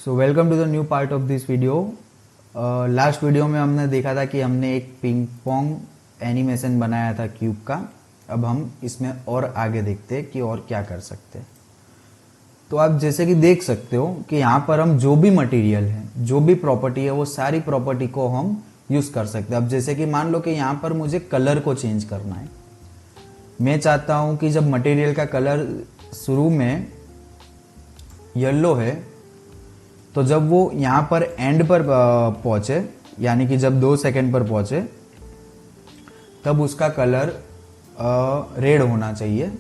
So welcome to the new part of this video. Last video में हमने देखा था कि हमने एक पिंग पोंग एनिमेशन बनाया था क्यूब का। अब हम इसमें और आगे देखते हैं कि और क्या कर सकते हैं। तो आप जैसे कि देख सकते हो कि यहाँ पर हम जो भी मटेरियल है, जो भी प्रॉपर्टी है, वो सारी प्रॉपर्टी को हम यूज कर सकते हैं। अब जैसे कि मान लो कि यहाँ पर मुझे कलर को चेंज करना है। मैं चाहता हूँ कि जब मटेरियल का कलर शुरू में येलो है तो जब वो यहाँ पर एंड पर पहुंचे, यानी कि जब 2 सेकंड पर पहुंचे, तब उसका कलर रेड होना चाहिए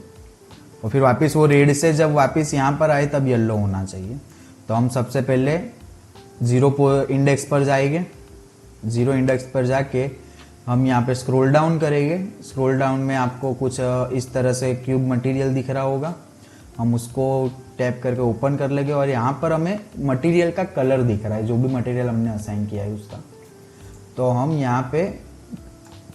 और फिर वापस वो रेड से जब वापस यहाँ पर आए तब येलो होना चाहिए। तो हम सबसे पहले 0 इंडेक्स पर जाएंगे। 0 इंडेक्स पर जाके हम यहाँ पे स्क्रॉल डाउन करेंगे। स्क्रॉल डाउन में आपको कुछ इस तरह से क्यूब मटेरियल दिख रहा होगा। हम उसको टैप करके ओपन कर लेंगे और यहाँ पर हमें मटेरियल का कलर दिख रहा है, जो भी मटेरियल हमने असाइन किया है उसका। तो हम यहाँ पे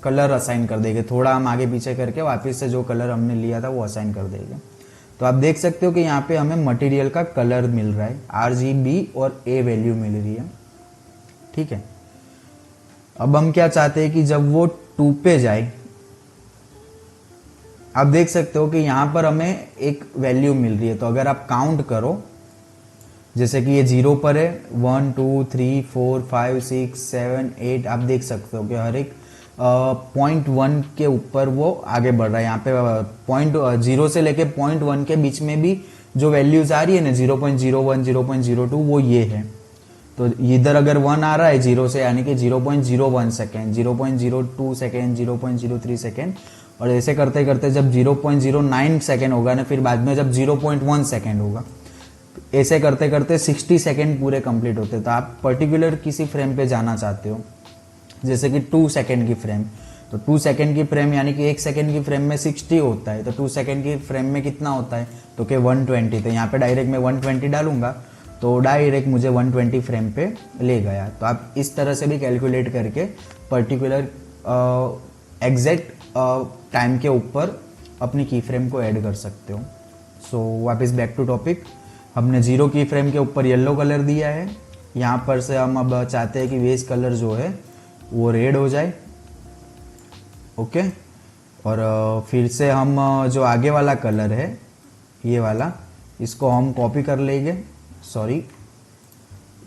कलर असाइन कर देंगे। थोड़ा हम आगे पीछे करके वापस से जो कलर हमने लिया था वो असाइन कर देंगे। तो आप देख सकते हो कि यहाँ पे हमें मटेरियल का कलर मिल रहा है, RGB और A वैल्यू मिल रही है। ठीक है, अब हम क्या चाहते हैं कि जब वो 2 पे जाए, आप देख सकते हो कि यहाँ पर हमें एक वैल्यू मिल रही है। तो अगर आप काउंट करो, जैसे कि ये 0 पर है, 1 2 3 4 5 6 7 8, आप देख सकते हो कि हर एक 0.1 के ऊपर वो आगे बढ़ रहा है। यहाँ पे 0 से लेके 0.1 के बीच में भी जो वैल्यूज आ रही है ना, 0.01 0.02, वो ये है। तो इधर अगर 1 आ रहा है 0 से, यानी कि 0.01 सेकेंड, 0.02 सेकेंड, 0.03 सेकेंड, और ऐसे करते करते जब 0.09 सेकेंड होगा ना, फिर बाद में जब 0.1 सेकेंड होगा, ऐसे करते करते 60 सेकेंड पूरे कंप्लीट होते हैं। तो आप पर्टिकुलर किसी फ्रेम पे जाना चाहते हो, जैसे कि 2 सेकेंड की फ्रेम, तो 2 सेकेंड की फ्रेम यानी कि 1 सेकेंड की फ्रेम में 60 होता है, तो 2 सेकेंड की फ्रेम में कितना होता है, तो कि 120। तो यहाँ पे डायरेक्ट मैं 120 डालूंगा तो डायरेक्ट मुझे 120 फ्रेम पे ले गया। तो आप इस तरह से भी कैलकुलेट करके पर्टिकुलर एग्जैक्ट टाइम के ऊपर अपनी की फ्रेम को ऐड कर सकते हो। सो वापस बैक टू टॉपिक, हमने 0 की फ्रेम के ऊपर येलो कलर दिया है। यहाँ पर से हम अब चाहते हैं कि बेस कलर जो है वो रेड हो जाए। ओके, और फिर से हम जो आगे वाला कलर है, ये वाला, इसको हम कॉपी कर लेंगे। सॉरी,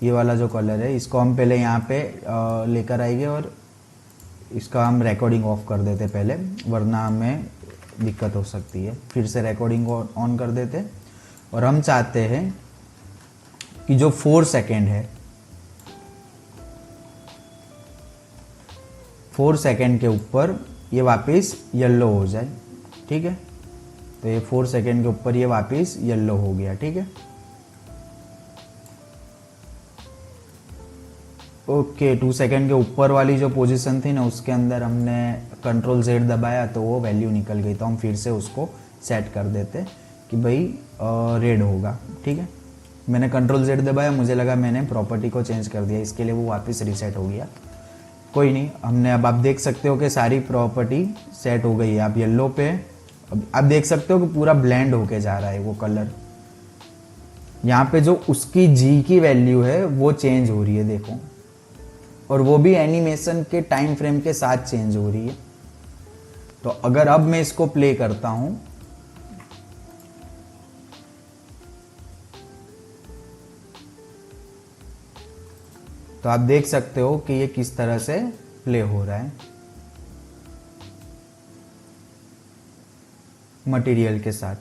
ये वाला जो कलर है इसको हम पहले यहाँ पे लेकर आएंगे और इसका हम रिकॉर्डिंग ऑफ कर देते पहले, वरना हमें दिक्कत हो सकती है। फिर से रिकॉर्डिंग ऑन कर देते और हम चाहते हैं कि जो 4 सेकेंड है, 4 सेकेंड के ऊपर ये वापस येलो हो जाए। ठीक है, तो ये 4 सेकेंड के ऊपर ये वापस येलो हो गया। ठीक है, ओके। 2 सेकेंड के ऊपर वाली जो पोजीशन थी ना, उसके अंदर हमने Ctrl+Z दबाया तो वो वैल्यू निकल गई। तो हम फिर से उसको सेट कर देते कि भाई रेड होगा। ठीक है, मैंने Ctrl+Z दबाया, मुझे लगा मैंने प्रॉपर्टी को चेंज कर दिया, इसके लिए वो वापस रीसेट हो गया। कोई नहीं, हमने अब आप देख सकते हो कि सारी प्रॉपर्टी सेट हो गई है। आप येलो पे अब आप देख सकते हो कि पूरा ब्लेंड होके जा रहा है वो कलर। यहाँ पे जो उसकी G की वैल्यू है वो चेंज हो रही है, देखो, और वो भी एनिमेशन के टाइम फ्रेम के साथ चेंज हो रही है। तो अगर अब मैं इसको प्ले करता हूं, तो आप देख सकते हो कि ये किस तरह से प्ले हो रहा है मटेरियल के साथ।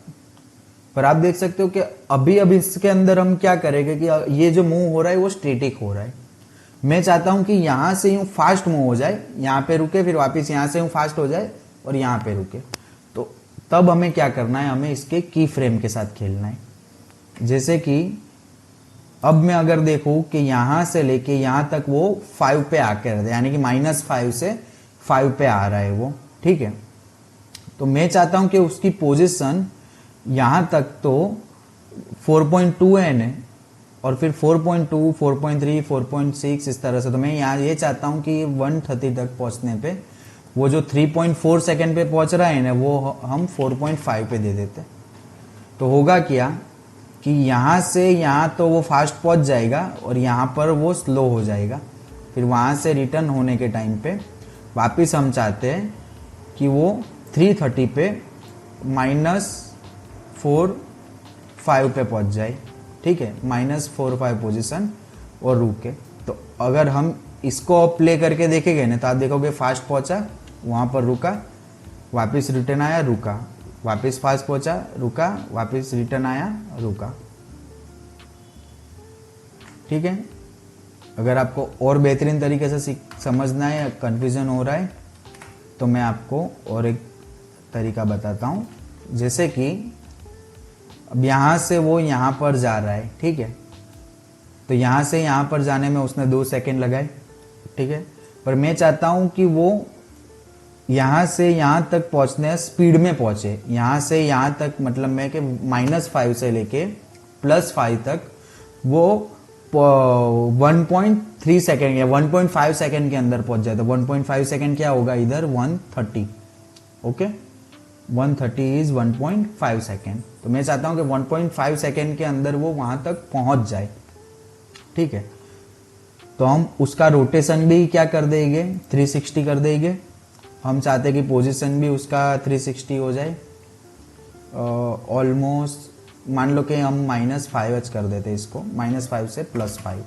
पर आप देख सकते हो कि अभी इसके अंदर हम क्या करेंगे कि ये जो मूव हो रहा है वो स्टैटिक हो रहा है। मैं चाहता हूं कि यहां से यूं फास्ट मूव हो जाए, यहां पे रुके, फिर वापस यहां से यूं फास्ट हो जाए और यहां पे रुके। तो तब हमें क्या करना है, हमें इसके की फ्रेम के साथ खेलना है। जैसे कि अब मैं अगर देखूं कि यहां से लेके यहां तक वो 5 पे आके रहता है, यानी कि -5 से 5 पे आ रहा है वो। ठीक है, तो मैं चाहता हूं कि उसकी पोजीशन यहां तक तो 4.2 है और फिर 4.2, 4.3, 4.6 इस तरह से। तो मैं यहाँ ये चाहता हूँ कि 130 तक पहुँचने पे वो जो 3.4 सेकेंड पे पहुँच रहा है ना, वो हम 4.5 पे दे देते। तो होगा क्या कि यहाँ से यहाँ तो वो फास्ट पहुँच जाएगा और यहाँ पर वो स्लो हो जाएगा। फिर वहाँ से रिटर्न होने के टाइम पे वापस हम चाहते हैं कि वो 330 पे -4.5 पे पहुँच जाए, ठीक है, -4.5 पोजीशन और रुके। तो अगर हम इसको प्ले करके देखेंगे ना तो आप देखोगे फास्ट पहुँचा, वहाँ पर रुका, वापस रिटर्न आया, रुका, वापस फास्ट पहुँचा, रुका, वापस रिटर्न आया, रुका। ठीक है। अगर आपको और बेहतरीन तरीके से समझना है या कन्फ्यूज़न हो रहा है तो मैं आपको और एक तरीका बताता हूँ। जैसे कि अब यहाँ से वो यहाँ पर जा रहा है, ठीक है, तो यहाँ से यहाँ पर जाने में उसने 2 सेकंड लगाए, ठीक है, पर मैं चाहता हूँ कि वो यहाँ से यहाँ तक पहुँचने स्पीड में पहुँचे। यहाँ से यहाँ तक मतलब मैं कि -5 से लेके +5 तक वो 1.3 सेकेंड या 1.5 सेकेंड के अंदर पहुँच जाए। तो 1.5 सेकेंड क्या होगा इधर 130, ओके, 130 इज 1.5 सेकेंड। तो मैं चाहता हूँ कि 1.5 सेकेंड के अंदर वो वहाँ तक पहुँच जाए, ठीक है। तो हम उसका रोटेशन भी क्या कर देंगे, 360 कर देंगे। हम चाहते हैं कि पोजीशन भी उसका 360 हो जाए। ऑलमोस्ट मान लो कि हम -5 कर देते इसको, -5 से +5,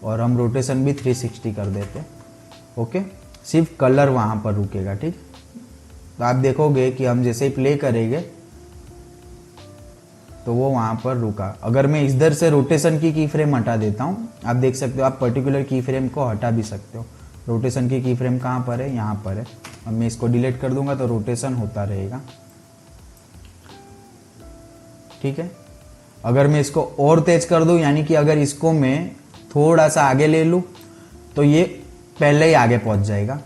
और हम रोटेशन भी 360 कर देते, ओके। सिर्फ कलर वहाँ पर रुकेगा, ठीक। तो आप देखोगे कि हम जैसे ही प्ले करेंगे तो वो वहाँ पर रुका। अगर मैं इधर से रोटेशन की फ्रेम हटा देता हूँ, आप देख सकते हो, आप पर्टिकुलर की फ्रेम को हटा भी सकते हो। रोटेशन की फ्रेम कहाँ पर है, यहाँ पर है। अब मैं इसको डिलीट कर दूंगा तो रोटेशन होता रहेगा, ठीक है। अगर मैं इसको और तेज कर दूं, यानी कि अगर इसको मैं थोड़ा सा आगे ले लूं तो ये पहले ही आगे पहुंच जाएगा,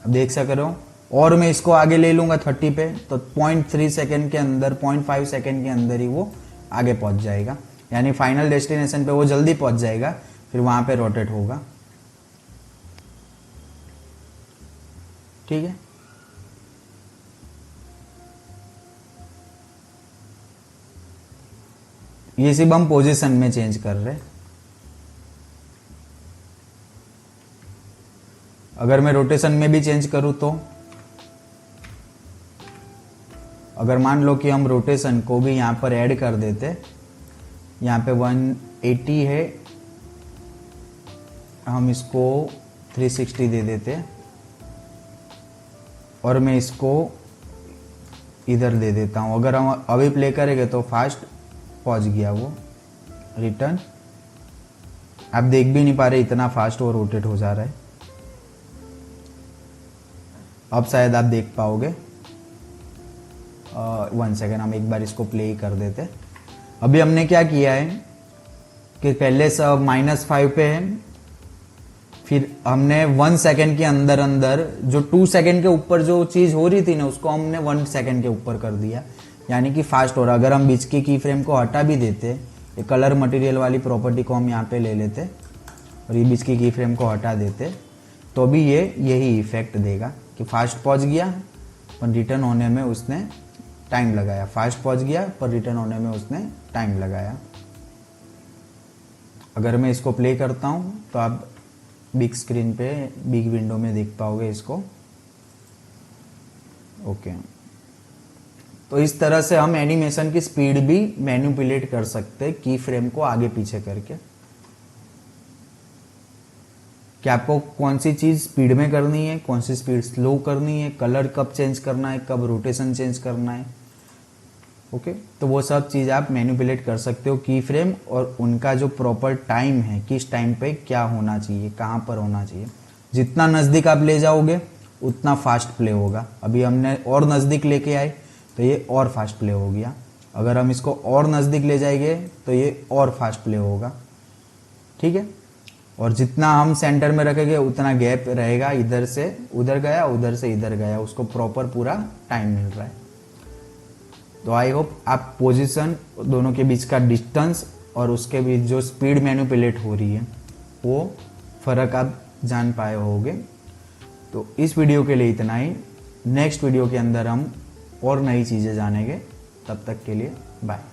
अब देख सक रहे हो। और मैं इसको आगे ले लूंगा 30 पे तो 0.3 सेकेंड के अंदर, 0.5 सेकेंड के अंदर ही वो आगे पहुंच जाएगा, यानी फाइनल डेस्टिनेशन पे वो जल्दी पहुंच जाएगा। फिर वहां पे रोटेट होगा, ठीक है। ये सिर्फ हम पोजीशन में चेंज कर रहे हैं। अगर मैं रोटेशन में भी चेंज करूं तो, अगर मान लो कि हम रोटेशन को भी यहां पर ऐड कर देते, यहां पे 180 है, हम इसको 360 दे देते और मैं इसको इधर दे देता हूँ। अगर हम अभी प्ले करेंगे तो फास्ट पहुँच गया वो, रिटर्न। आप देख भी नहीं पा रहे, इतना फास्ट वो रोटेट हो जा रहा है। अब शायद आप देख पाओगे। 1 सेकेंड, हम एक बार इसको प्ले कर देते। अभी हमने क्या किया है कि पहले सब -5 पे है, फिर हमने 1 सेकेंड के अंदर अंदर जो 2 सेकेंड के ऊपर जो चीज़ हो रही थी ना, उसको हमने 1 सेकेंड के ऊपर कर दिया, यानी कि फास्ट हो रहा। अगर हम बीच की फ्रेम को हटा भी देते, ये कलर मटेरियल वाली प्रॉपर्टी को हम यहाँ पे ले लेते और ये बीच की फ्रेम को हटा देते, तो भी ये यही इफेक्ट देगा कि फास्ट पहुँच गया पर रिटर्न होने में उसने टाइम लगाया, फास्ट पहुँच गया पर रिटर्न होने में उसने टाइम लगाया। अगर मैं इसको प्ले करता हूँ तो आप बिग स्क्रीन पे, बिग विंडो में देख पाओगे इसको, ओके। तो इस तरह से हम एनिमेशन की स्पीड भी मैनिपुलेट कर सकते हैं की फ्रेम को आगे पीछे करके, कि आपको कौन सी चीज़ स्पीड में करनी है, कौन सी स्पीड स्लो करनी है, कलर कब चेंज करना है, कब रोटेशन चेंज करना है, ओके। तो वो सब चीज़ आप मैनिपुलेट कर सकते हो की फ्रेम, और उनका जो प्रॉपर टाइम है, किस टाइम पे क्या होना चाहिए, कहाँ पर होना चाहिए। जितना नज़दीक आप ले जाओगे उतना फास्ट प्ले होगा। अभी हमने और नज़दीक लेके आए तो ये और फास्ट प्ले हो गया। अगर हम इसको और नज़दीक ले जाएंगे तो ये और फास्ट प्ले होगा, ठीक है। और जितना हम सेंटर में रखेंगे उतना गैप रहेगा, इधर से उधर गया, उधर से इधर गया, उसको प्रॉपर पूरा टाइम मिल रहा है। तो आई होप आप पोजीशन, दोनों के बीच का डिस्टेंस और उसके बीच जो स्पीड मैनिपुलेट हो रही है वो फ़र्क आप जान पाए होगे। तो इस वीडियो के लिए इतना ही। नेक्स्ट वीडियो के अंदर हम और नई चीज़ें जानेंगे। तब तक के लिए बाय।